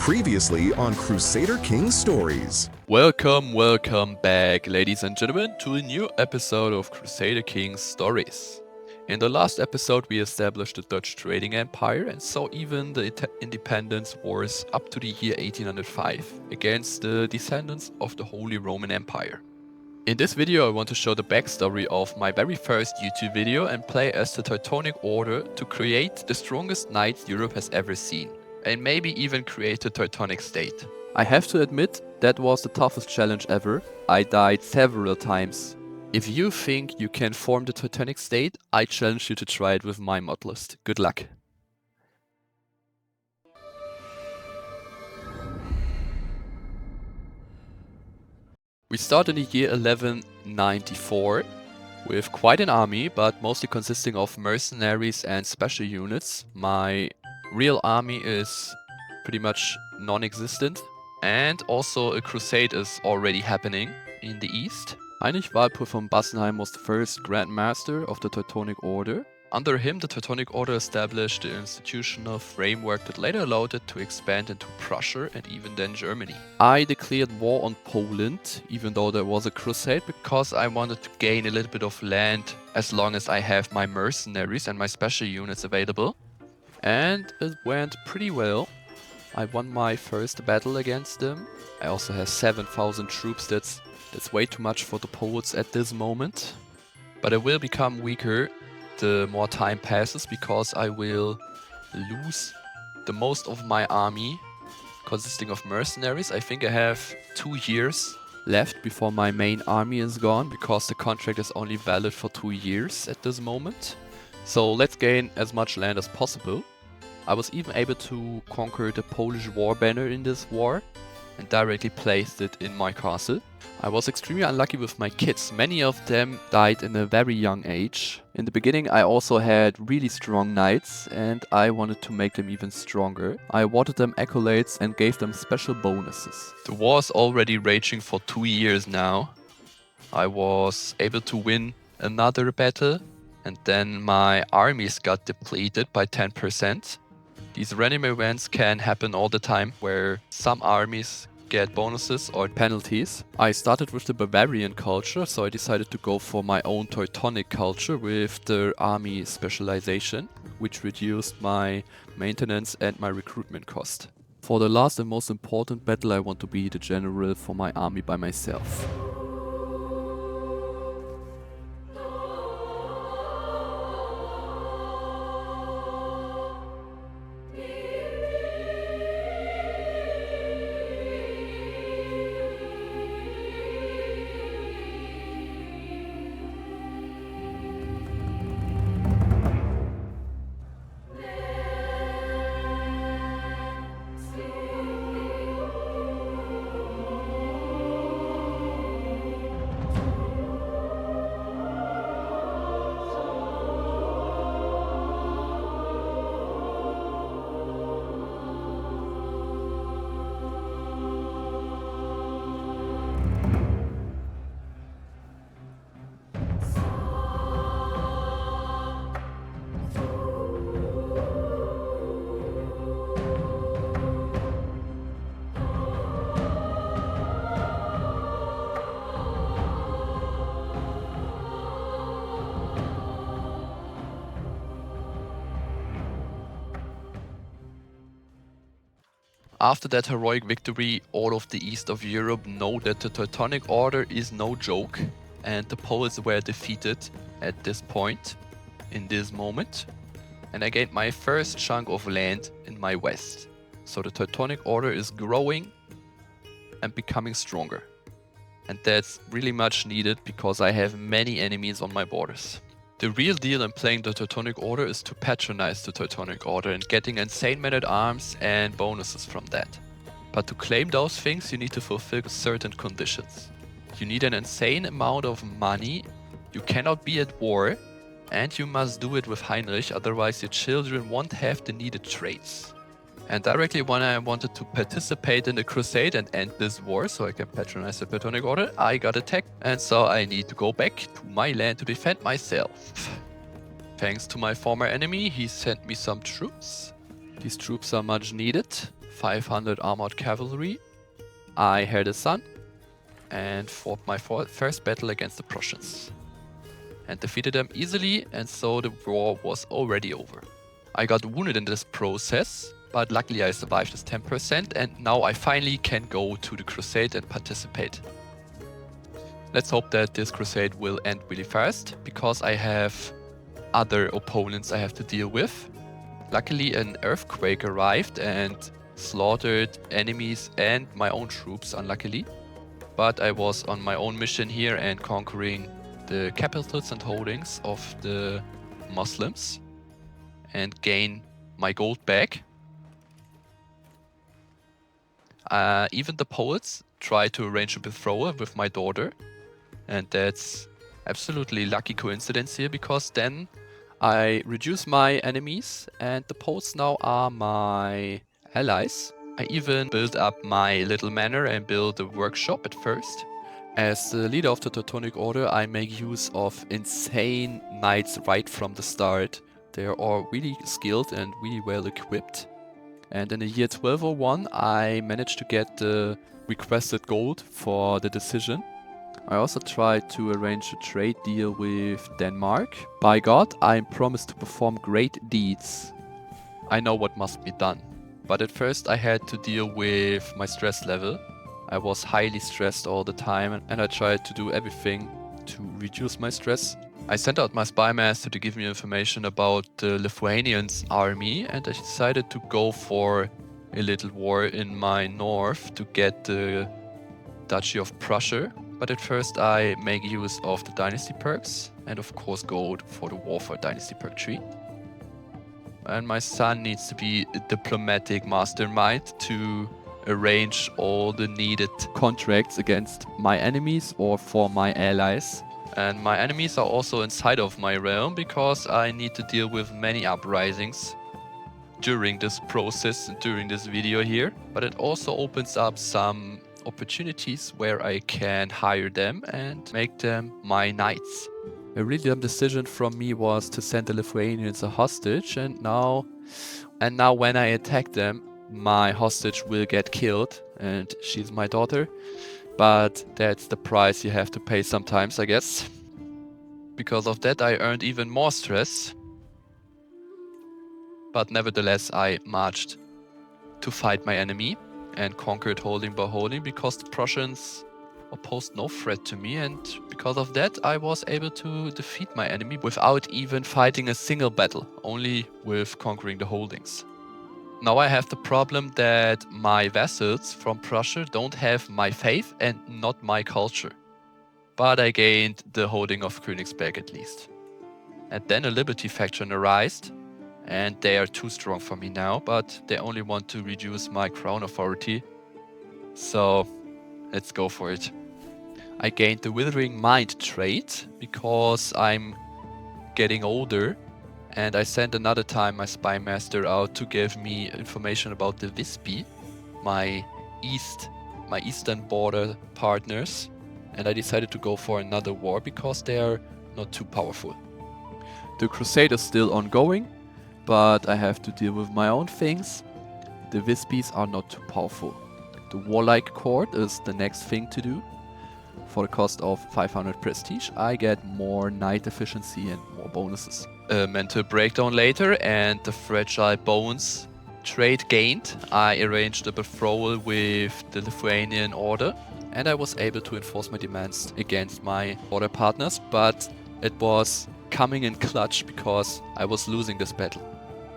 Previously on Crusader Kings Stories. Welcome back, ladies and gentlemen, to a new episode of Crusader Kings Stories. In the last episode, we established the Dutch trading empire and saw even the independence wars up to the year 1805 against the descendants of the Holy Roman Empire. In this video, I want to show the backstory of my very first YouTube video and play as the Teutonic Order to create the strongest knights Europe has ever seen, and maybe even create a Teutonic state. I have to admit, that was the toughest challenge ever. I died several times. If you think you can form the Teutonic state, I challenge you to try it with my modlist. Good luck. We start in the year 1194 with quite an army, but mostly consisting of mercenaries and special units. My real army is pretty much non-existent, and also a crusade is already happening in the east. Heinrich Walpurg von Bassenheim was the first Grand Master of the Teutonic Order. Under him, the Teutonic Order established the institutional framework that later allowed it to expand into Prussia and even then Germany. I declared war on Poland, even though there was a crusade, because I wanted to gain a little bit of land as long as I have my mercenaries and my special units available. And it went pretty well. I won my first battle against them. I also have 7,000 troops. That's way too much for the Poles at this moment. But I will become weaker the more time passes, because I will lose the most of my army consisting of mercenaries. I think I have 2 years left before my main army is gone, because the contract is only valid for 2 years at this moment. So let's gain as much land as possible. I was even able to conquer the Polish war banner in this war and directly placed it in my castle. I was extremely unlucky with my kids. Many of them died in a very young age. In the beginning, I also had really strong knights, and I wanted to make them even stronger. I awarded them accolades and gave them special bonuses. The war is already raging for 2 years now. I was able to win another battle, and then my armies got depleted by 10%. These random events can happen all the time, where some armies get bonuses or penalties. I started with the Bavarian culture, so I decided to go for my own Teutonic culture with the army specialization, which reduced my maintenance and my recruitment cost. For the last and most important battle, I want to be the general for my army by myself. After that heroic victory, all of the east of Europe know that the Teutonic Order is no joke, and the Poles were defeated at this point, in this moment. And I gained my first chunk of land in my west. So the Teutonic Order is growing and becoming stronger. And that's really much needed, because I have many enemies on my borders. The real deal in playing the Teutonic Order is to patronize the Teutonic Order and getting insane men-at-arms and bonuses from that. But to claim those things, you need to fulfill certain conditions. You need an insane amount of money, you cannot be at war, and you must do it with Heinrich, otherwise your children won't have the needed traits. And directly when I wanted to participate in the crusade and end this war so I can patronize the Teutonic Order, I got attacked, and so I need to go back to my land to defend myself. Thanks to my former enemy, he sent me some troops. These troops are much needed. 500 armored cavalry. I had a son and fought my first battle against the Prussians and defeated them easily, and so the war was already over. I got wounded in this process, but luckily I survived this 10%, and now I finally can go to the crusade and participate. Let's hope that this crusade will end really fast, because I have other opponents I have to deal with. Luckily an earthquake arrived and slaughtered enemies and my own troops, unluckily. But I was on my own mission here and conquering the capitals and holdings of the Muslims and gain my gold back. Even the poets tried to arrange a betrothal with my daughter, and that's absolutely lucky coincidence here, because then I reduce my enemies and the poets now are my allies. I even built up my little manor and built a workshop at first. As the leader of the Teutonic Order, I make use of insane knights right from the start. They are all really skilled and really well equipped. And in the year 1201, I managed to get the requested gold for the decision. I also tried to arrange a trade deal with Denmark. By God, I am promised to perform great deeds. I know what must be done. But at first I had to deal with my stress level. I was highly stressed all the time, and I tried to do everything to reduce my stress. I sent out my spy master to give me information about the Lithuanians army, and I decided to go for a little war in my north to get the Duchy of Prussia. But at first I make use of the dynasty perks and of course gold for the war for dynasty perk tree. And my son needs to be a diplomatic mastermind to arrange all the needed contracts against my enemies or for my allies. And my enemies are also inside of my realm, because I need to deal with many uprisings during this process and during this video here. But it also opens up some opportunities where I can hire them and make them my knights. A really dumb decision from me was to send the Lithuanians a hostage, and now when I attack them, my hostage will get killed, and she's my daughter. But that's the price you have to pay sometimes, I guess. Because of that I earned even more stress. But nevertheless I marched to fight my enemy and conquered holding by holding, because the Prussians opposed no threat to me, and because of that I was able to defeat my enemy without even fighting a single battle, only with conquering the holdings. Now I have the problem that my vassals from Prussia don't have my faith and not my culture. But I gained the holding of Königsberg at least. And then a liberty faction arose, and they are too strong for me now, but they only want to reduce my crown authority. So let's go for it. I gained the Withering Mind trait because I'm getting older, and I sent another time my spy master out to give me information about the Wispy, my eastern border partners, and I decided to go for another war because they are not too powerful. The crusade is still ongoing, but I have to deal with my own things. The Wispies are not too powerful. The Warlike Court is the next thing to do. For the cost of 500 prestige, I get more knight efficiency and more bonuses. A mental breakdown later, and the Fragile Bones trade gained. I arranged a betrothal with the Lithuanian Order, and I was able to enforce my demands against my order partners, but it was coming in clutch because I was losing this battle.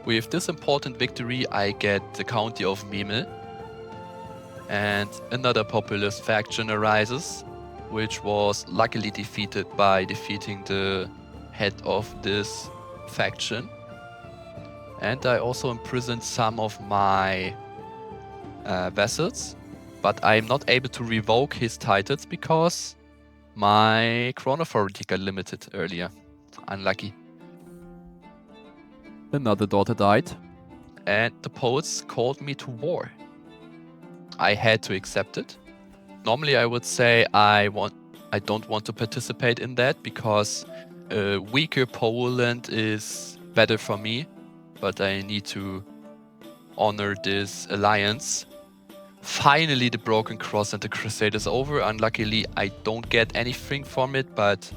With this important victory, I get the county of Memel, and another populist faction arises, which was luckily defeated by defeating the head of this faction. And I also imprisoned some of my vassals, but I'm not able to revoke his titles because my crown authority got limited earlier. Unlucky. Another daughter died, and the poets called me to war. I had to accept it. Normally I would say I don't want to participate in that because a weaker Poland is better for me, but I need to honor this alliance. Finally, the Broken Cross and the Crusade is over. Unluckily, I don't get anything from it, but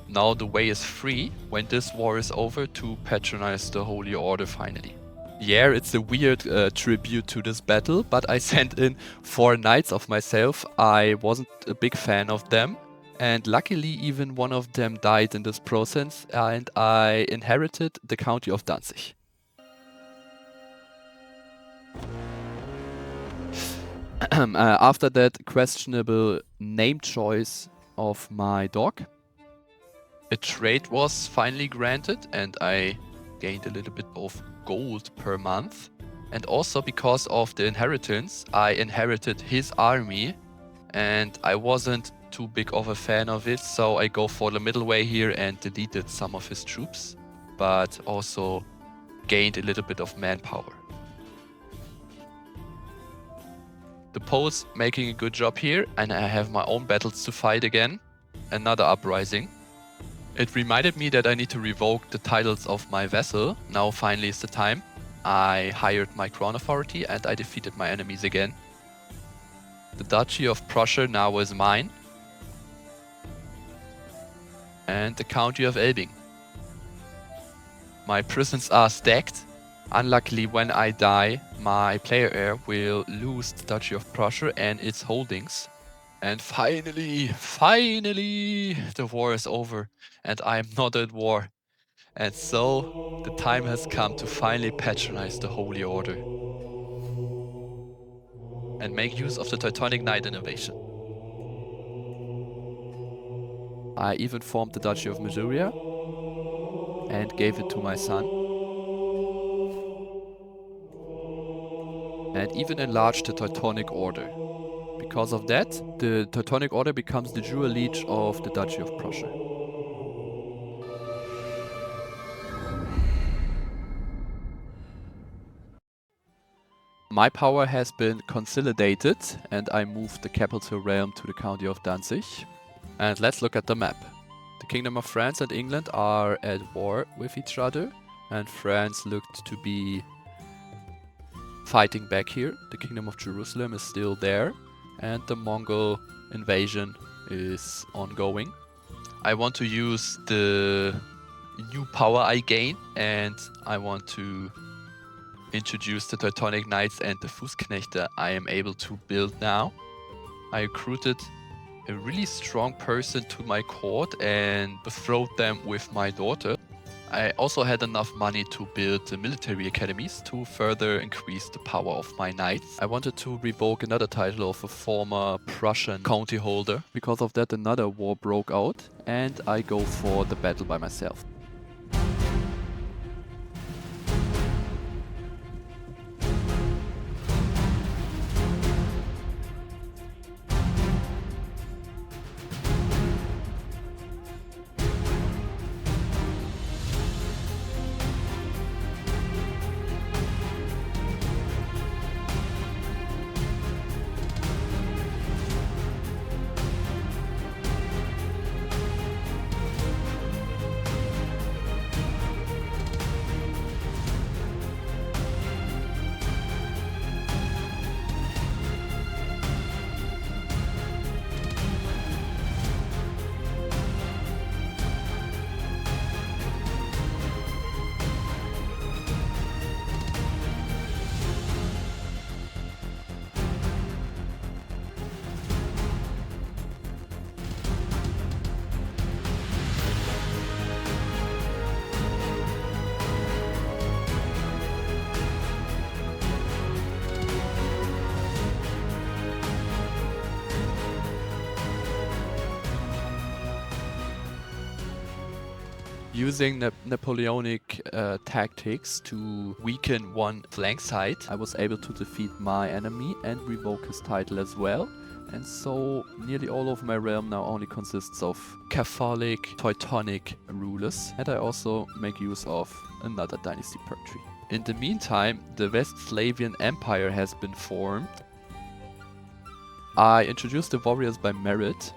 now the way is free when this war is over to patronize the Holy Order finally. Yeah, it's a weird tribute to this battle, but I sent in 4 knights of myself. I wasn't a big fan of them, and luckily even one of them died in this process, and I inherited the county of Danzig. After that questionable name choice of my dog, a trade was finally granted and I gained a little bit of gold per month. And also because of the inheritance, I inherited his army and I wasn't too big of a fan of it, so I go for the middle way here and deleted some of his troops, but also gained a little bit of manpower. The Poles making a good job here, and I have my own battles to fight again. Another uprising. It reminded me that I need to revoke the titles of my vassal. Now finally is the time. I hired my crown authority and I defeated my enemies again. The Duchy of Prussia now is mine. And the County of Elbing. My prisons are stacked. Unluckily, when I die, my player heir will lose the Duchy of Prussia and its holdings. And finally, the war is over and I am not at war. And so, the time has come to finally patronize the Holy Order and make use of the Teutonic Knight innovation. I even formed the Duchy of Masuria and gave it to my son. And even enlarged the Teutonic Order. Because of that, the Teutonic Order becomes the dual liege of the Duchy of Prussia. My power has been consolidated and I moved the capital realm to the county of Danzig. And let's look at the map. The Kingdom of France and England are at war with each other, and France looked to be fighting back here. The Kingdom of Jerusalem is still there, and the Mongol invasion is ongoing. I want to use the new power I gain, and I want to introduce the Teutonic Knights and the Fußknechte I am able to build now. I recruited a really strong person to my court and betrothed them with my daughter. I also had enough money to build the military academies to further increase the power of my knights. I wanted to revoke another title of a former Prussian county holder. Because of that, another war broke out and I go for the battle by myself. Using Napoleonic tactics to weaken one flank side, I was able to defeat my enemy and revoke his title as well. And so nearly all of my realm now only consists of Catholic Teutonic rulers. And I also make use of another dynasty perk tree. In the meantime, the West Slavian Empire has been formed. I introduced the warriors by merit.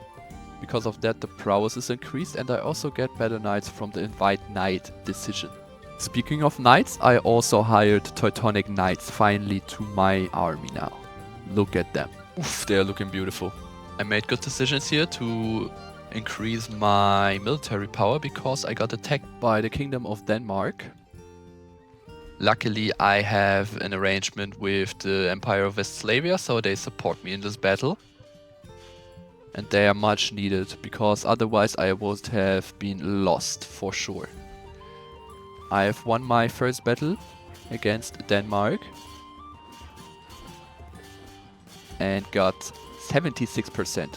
Because of that, the prowess is increased and I also get better knights from the invite knight decision. Speaking of knights, I also hired Teutonic Knights finally to my army now. Look at them. Oof, they're looking beautiful. I made good decisions here to increase my military power because I got attacked by the Kingdom of Denmark. Luckily, I have an arrangement with the Empire of Westphalia, so they support me in this battle. And they are much needed, because otherwise I would have been lost for sure. I have won my first battle against Denmark and got 76%.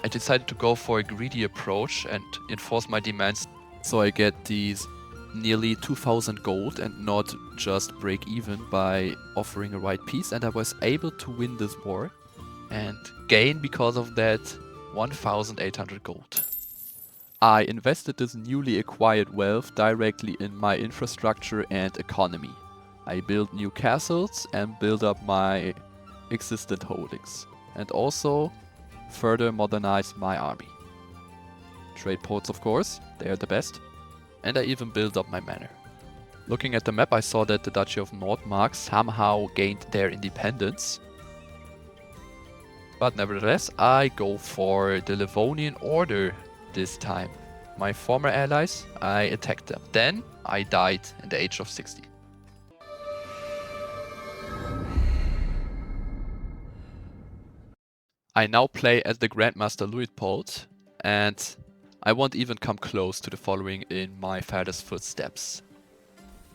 I decided to go for a greedy approach and enforce my demands, so I get these nearly 2000 gold and not just break even by offering a right piece, and I was able to win this war and gain because of that 1800 gold. I invested this newly acquired wealth directly in my infrastructure and economy. I built new castles and built up my existent holdings, and also further modernized my army. Trade ports, of course, they are the best. And I even built up my manor. Looking at the map, I saw that the Duchy of Nordmark somehow gained their independence. But nevertheless, I go for the Livonian Order this time. My former allies, I attacked them. Then I died in the age of 60. I now play as the Grandmaster Luitpold, and I won't even come close to the following in my father's footsteps.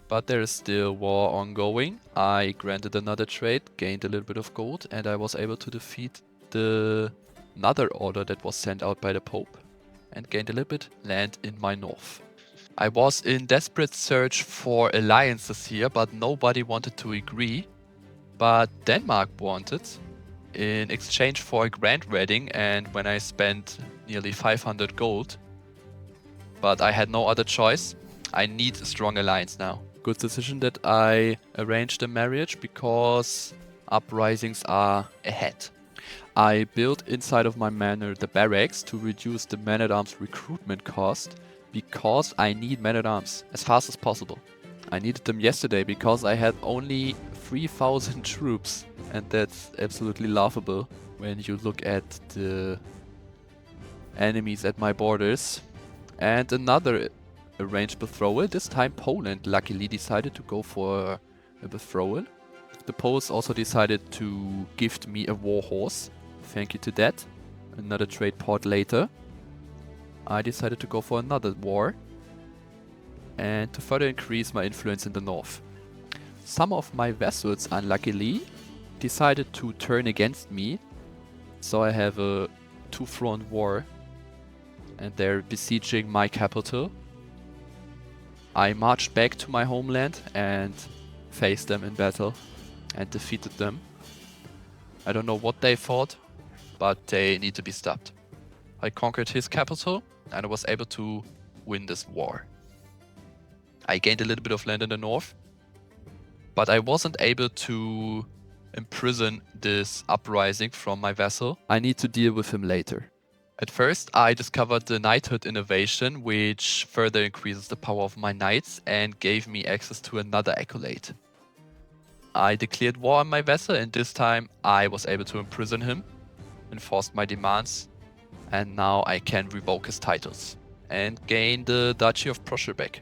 But there is still war ongoing. I granted another trade, gained a little bit of gold, and I was able to defeat another order that was sent out by the Pope, and gained a little bit land in my north. I was in desperate search for alliances here, but nobody wanted to agree. But Denmark wanted, in exchange for a grand wedding, and when I spent nearly 500 gold. But I had no other choice. I need a strong alliance now. Good decision that I arranged a marriage because uprisings are ahead. I built inside of my manor the barracks to reduce the man-at-arms recruitment cost because I need men-at-arms as fast as possible. I needed them yesterday because I had only 3000 troops, and that's absolutely laughable when you look at the enemies at my borders. And another arranged betrothal, this time Poland luckily decided to go for a betrothal. The Poles also decided to gift me a war horse. Thank you to that. Another trade port later, I decided to go for another war and to further increase my influence in the north. Some of my vassals, unluckily, decided to turn against me, so I have a two-front war and they're besieging my capital. I marched back to my homeland and faced them in battle and defeated them. I don't know what they fought, but they need to be stopped. I conquered his capital and I was able to win this war. I gained a little bit of land in the north, but I wasn't able to imprison this uprising from my vassal. I need to deal with him later. At first, I discovered the knighthood innovation, which further increases the power of my knights and gave me access to another accolade. I declared war on my vassal, and this time I was able to imprison him, enforced my demands, and now I can revoke his titles and gain the Duchy of Prussia back.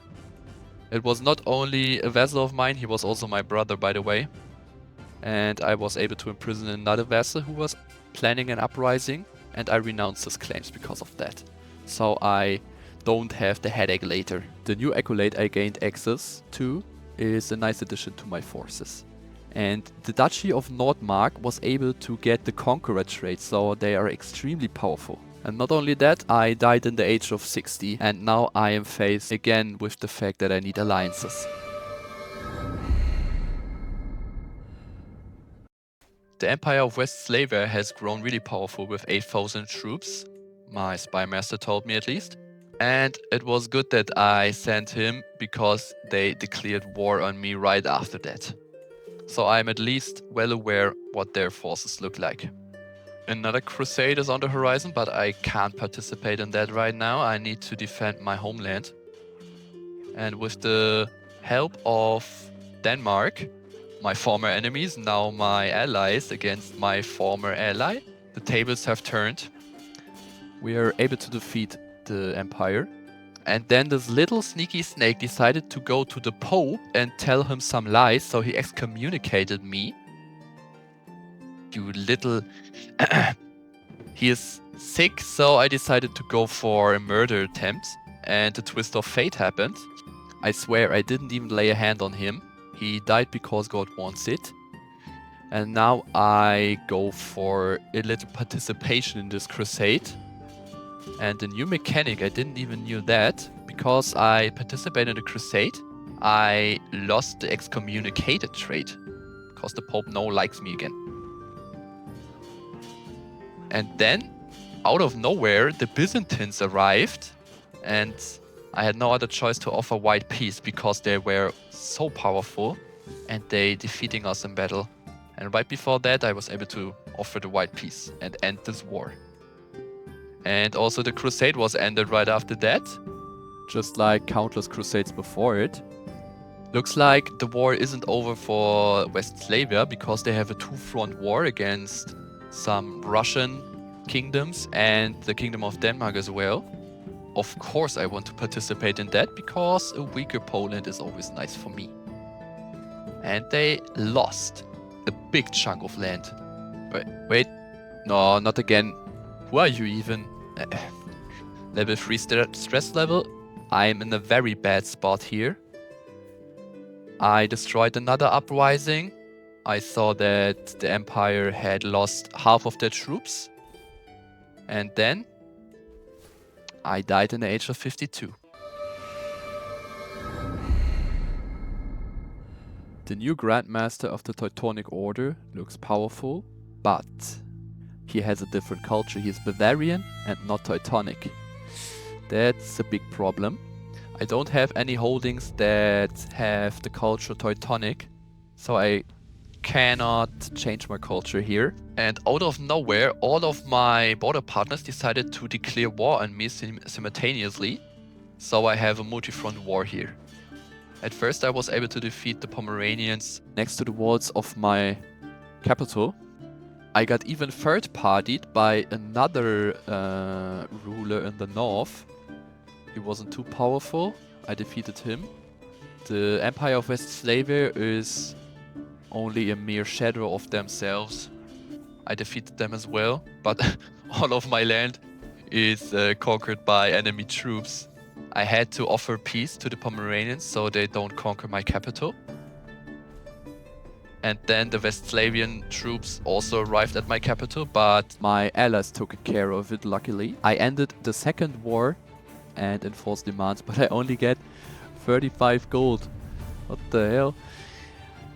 It was not only a vassal of mine, he was also my brother, by the way. And I was able to imprison another vassal who was planning an uprising, and I renounced his claims because of that. So I don't have the headache later. The new accolade I gained access to is a nice addition to my forces. And the Duchy of Nordmark was able to get the Conqueror trait, so they are extremely powerful. And not only that, I died in the age of 60, and now I am faced again with the fact that I need alliances. The Empire of Westphalia has grown really powerful with 8000 troops, my spy master told me at least. And it was good that I sent him because they declared war on me right after that. So I'm at least well aware what their forces look like. Another crusade is on the horizon, but I can't participate in that right now. I need to defend my homeland. And with the help of Denmark, my former enemies, now my allies against my former ally. The tables have turned. We are able to defeat the Empire. And then this little sneaky snake decided to go to the Pope and tell him some lies, so he excommunicated me. You little... He is sick, so I decided to go for a murder attempt. And the twist of fate happened. I swear I didn't even lay a hand on him. He died because God wants it. And now I go for a little participation in this crusade. And the new mechanic, I didn't even knew that. Because I participated in the crusade, I lost the excommunicated trait. Because the Pope now likes me again. And then, out of nowhere, the Byzantines arrived. And I had no other choice to offer white peace because they were so powerful. And they defeating us in battle. And right before that, I was able to offer the white peace and end this war. And also the crusade was ended right after that, just like countless crusades before it. Looks like the war isn't over for Westphalia because they have a two-front war against some Russian kingdoms and the Kingdom of Denmark as well. Of course I want to participate in that because a weaker Poland is always nice for me. And they lost a big chunk of land. Wait, no, not again. Who are you even? Level 3 stress level. I'm in a very bad spot here. I destroyed another uprising. I saw that the Empire had lost half of their troops. And then I died in the age of 52. The new Grandmaster of the Teutonic Order looks powerful, but he has a different culture. He is Bavarian and not Teutonic. That's a big problem. I don't have any holdings that have the culture Teutonic, so I cannot change my culture here. And out of nowhere, all of my border partners decided to declare war on me simultaneously, so I have a multi-front war here. At first I was able to defeat the Pomeranians next to the walls of my capital. I got even third-partied by another ruler in the north. He wasn't too powerful. I defeated him. The Empire of Westphalia is only a mere shadow of themselves. I defeated them as well, but all of my land is conquered by enemy troops. I had to offer peace to the Pomeranians so they don't conquer my capital. And then the Westphalian troops also arrived at my capital, but my allies took care of it, luckily. I ended the second war and enforced demands, but I only get 35 gold. What the hell?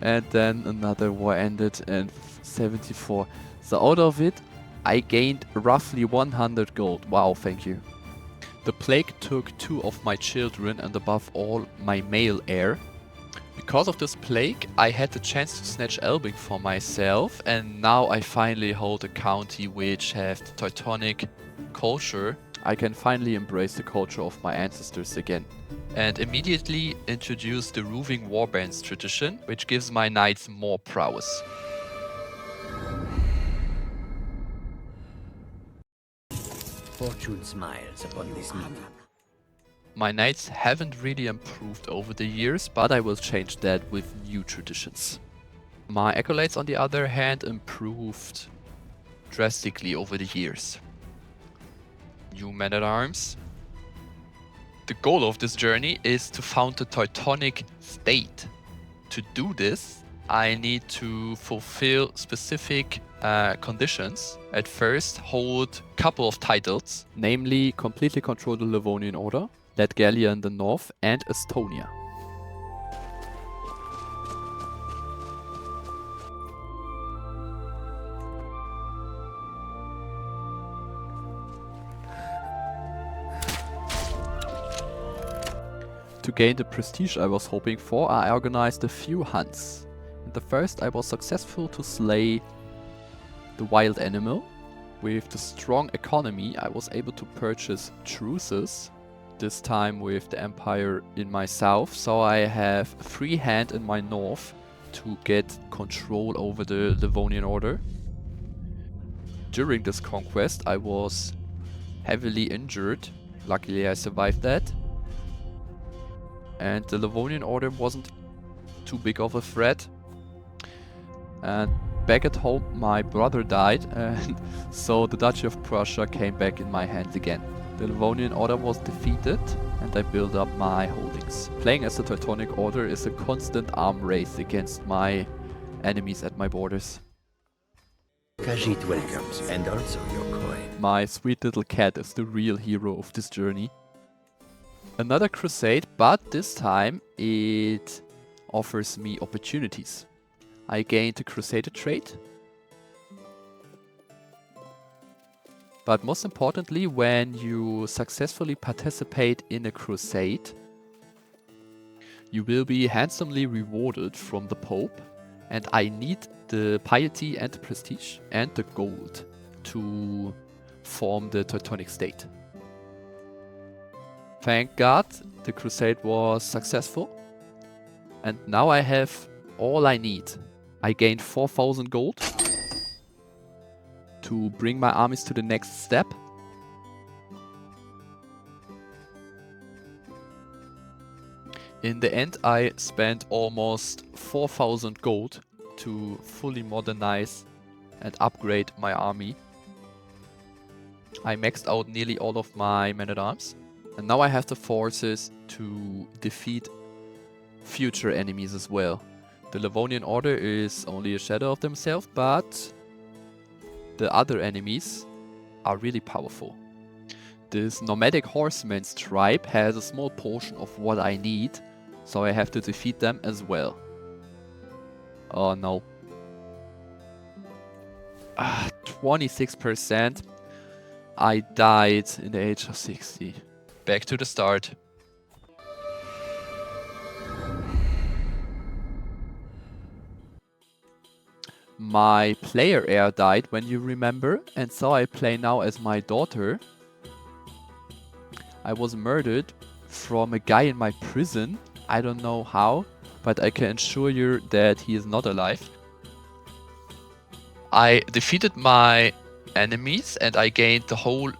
And then another war ended and 74. So out of it, I gained roughly 100 gold. Wow, thank you. The plague took 2 of my children and above all my male heir. Because of this plague, I had the chance to snatch Elbing for myself, and now I finally hold a county which has the Teutonic culture. I can finally embrace the culture of my ancestors again. And immediately introduce the roving warbands tradition, which gives my knights more prowess. Fortune smiles upon this meeting. My knights haven't really improved over the years, but I will change that with new traditions. My acolytes, on the other hand, improved drastically over the years. New men-at-arms. The goal of this journey is to found the Teutonic state. To do this, I need to fulfill specific conditions. At first, hold a couple of titles, namely completely control the Livonian Order, Let Gallia in the north, and Estonia. To gain the prestige I was hoping for, I organized a few hunts. In the first, I was successful to slay the wild animal. With the strong economy, I was able to purchase truces this time with the Empire in my south, so I have free hand in my north to get control over the Livonian Order. During this conquest I was heavily injured. Luckily I survived that. And the Livonian Order wasn't too big of a threat. And back at home my brother died, and so the Duchy of Prussia came back in my hands again. The Livonian Order was defeated and I built up my holdings. Playing as the Teutonic Order is a constant arm race against my enemies at my borders. Khajiit welcomes, and also your coin. My sweet little cat is the real hero of this journey. Another crusade, but this time it offers me opportunities. I gained a Crusader trait. But most importantly, when you successfully participate in a crusade, you will be handsomely rewarded from the Pope, and I need the piety and the prestige and the gold to form the Teutonic state. Thank God the crusade was successful, and now I have all I need. I gained 4,000 gold to bring my armies to the next step. In the end I spent almost 4,000 gold to fully modernize and upgrade my army. I maxed out nearly all of my men-at-arms, and now I have the forces to defeat future enemies as well. The Livonian Order is only a shadow of themselves, but the other enemies are really powerful. This nomadic horseman's tribe has a small portion of what I need, so I have to defeat them as well. Oh no. 26%. I died in the age of 60. Back to the start. My player heir died, when you remember, and so I play now as my daughter. I was murdered from a guy in my prison. I don't know how, but I can assure you that he is not alive. I defeated my enemies and I gained the whole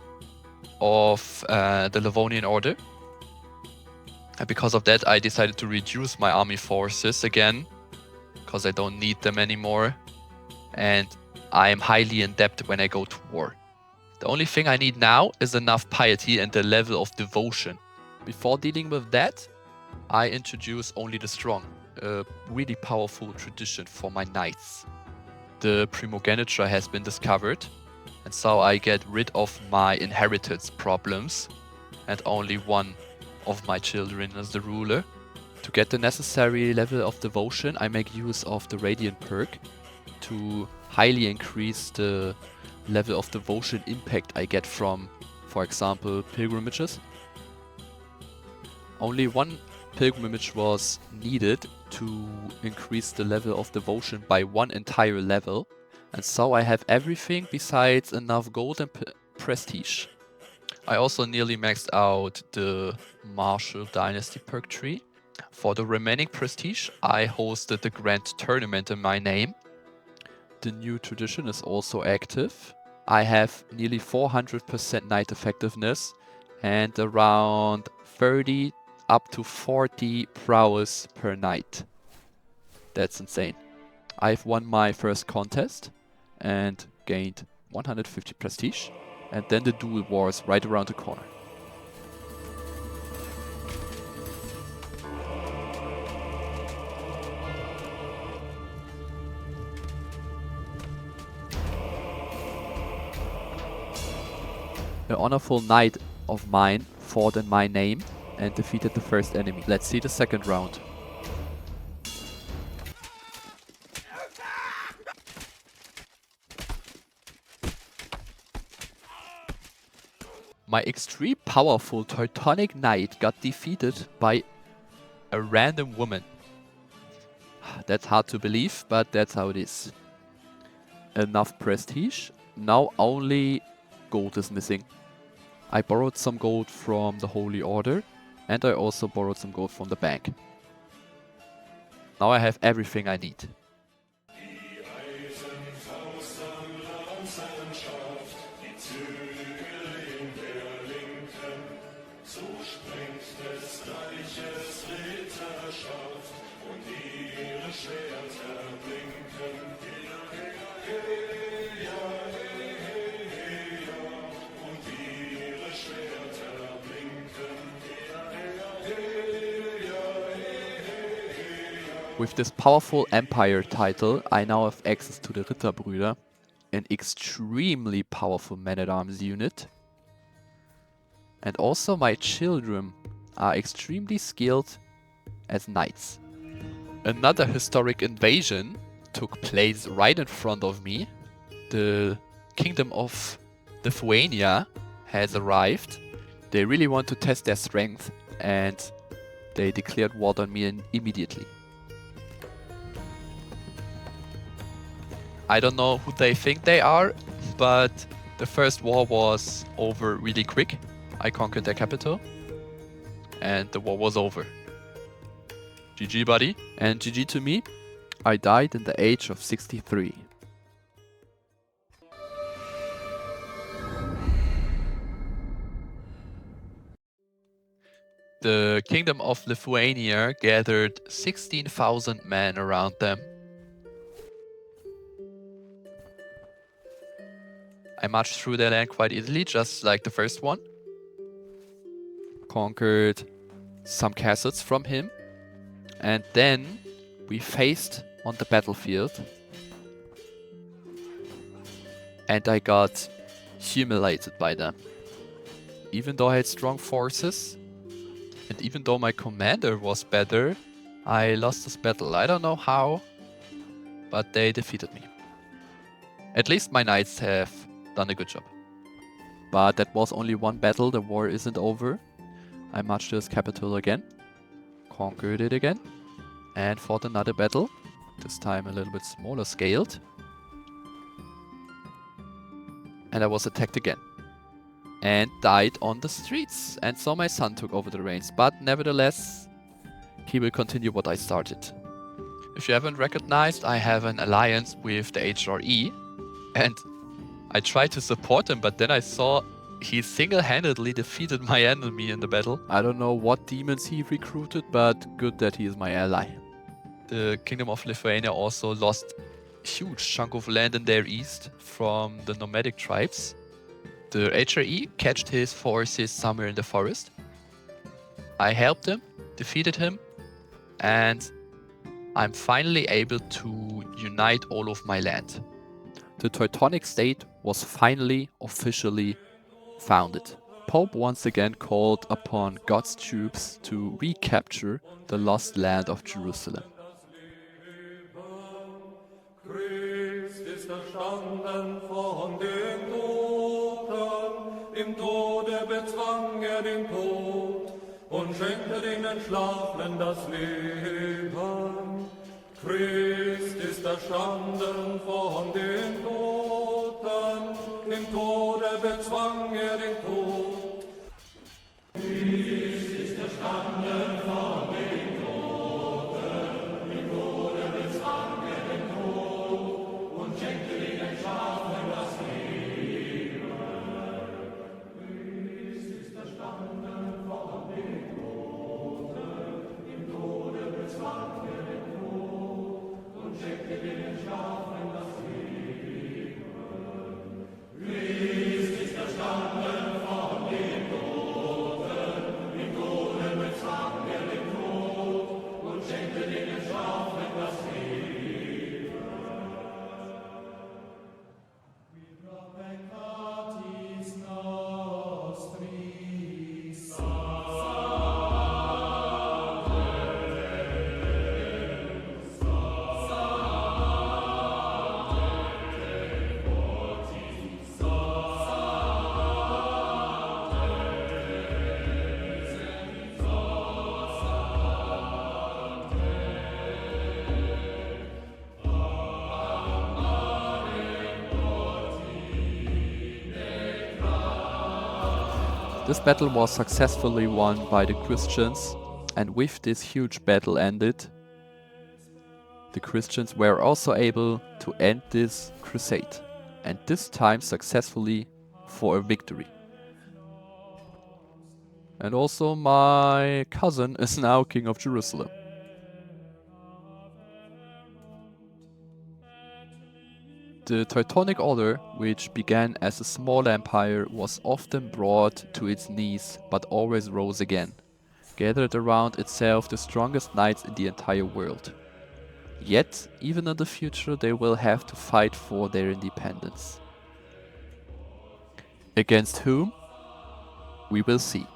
of the Livonian Order. And because of that I decided to reduce my army forces again, because I don't need them anymore. And I am highly in debt when I go to war. The only thing I need now is enough piety and the level of devotion. Before dealing with that, I introduce only the strong, a really powerful tradition for my knights. The primogeniture has been discovered, and so I get rid of my inheritance problems, and only one of my children is the ruler. To get the necessary level of devotion, I make use of the Radiant perk to highly increase the level of devotion impact I get from, for example, pilgrimages. Only one pilgrimage was needed to increase the level of devotion by one entire level, and so I have everything besides enough gold and prestige. I also nearly maxed out the Martial Dynasty perk tree. For the remaining prestige, I hosted the Grand Tournament in my name. The new tradition is also active. I have nearly 400% knight effectiveness and around 30 up to 40 prowess per knight. That's insane. I've won my first contest and gained 150 prestige, and then the duel war is right around the corner. An honorful knight of mine fought in my name and defeated the first enemy. Let's see the second round. My extremely powerful Teutonic Knight got defeated by a random woman. That's hard to believe, but that's how it is. Enough prestige. Now only gold is missing. I borrowed some gold from the Holy Order, and I also borrowed some gold from the bank. Now I have everything I need. With this powerful Empire title, I now have access to the Ritterbrüder, an extremely powerful man-at-arms unit. And also my children are extremely skilled as knights. Another historic invasion took place right in front of me. The Kingdom of Lithuania has arrived. They really want to test their strength and they declared war on me immediately. I don't know who they think they are, but the first war was over really quick. I conquered their capital and the war was over. GG, buddy. And GG to me. I died in the age of 63. The Kingdom of Lithuania gathered 16,000 men around them. I marched through their land quite easily, just like the first one. Conquered some castles from him. And then we faced on the battlefield. And I got humiliated by them. Even though I had strong forces, and even though my commander was better, I lost this battle. I don't know how, but they defeated me. At least my knights have done a good job. But that was only one battle, the war isn't over. I marched to his capital again, conquered it again, and fought another battle, this time a little bit smaller scaled. And I was attacked again. And died on the streets. And so my son took over the reins. But nevertheless, he will continue what I started. If you haven't recognized, I have an alliance with the HRE. And I tried to support him, but then I saw he single-handedly defeated my enemy in the battle. I don't know what demons he recruited, but good that he is my ally. The Kingdom of Lithuania also lost a huge chunk of land in their east from the nomadic tribes. The HRE cached his forces somewhere in the forest. I helped him, defeated him, and I'm finally able to unite all of my land. The Teutonic state was finally officially founded. Pope once again called upon God's troops to recapture the lost land of Jerusalem. Christ ist erstanden von den Toten, im Tode bezwang den Tod und schenkte den Entschlafenen das Leben. Christ ist erstanden von den Toten, im Tode bezwang den Tod. Christ ist erstanden von den Toten, im Tode bezwang den Tod und schenkte den Entschlafenen das Leben. Christ ist erstanden von den Toten, im Tode bezwang den Tod und schenkte den Entschlafenen das Leben. Christ ist erstanden von This battle was successfully won by the Christians, and with this huge battle ended, the Christians were also able to end this crusade, and this time successfully for a victory. And also my cousin is now King of Jerusalem. The Teutonic Order, which began as a small empire, was often brought to its knees, but always rose again, gathered around itself the strongest knights in the entire world. Yet, even in the future, they will have to fight for their independence. Against whom? We will see.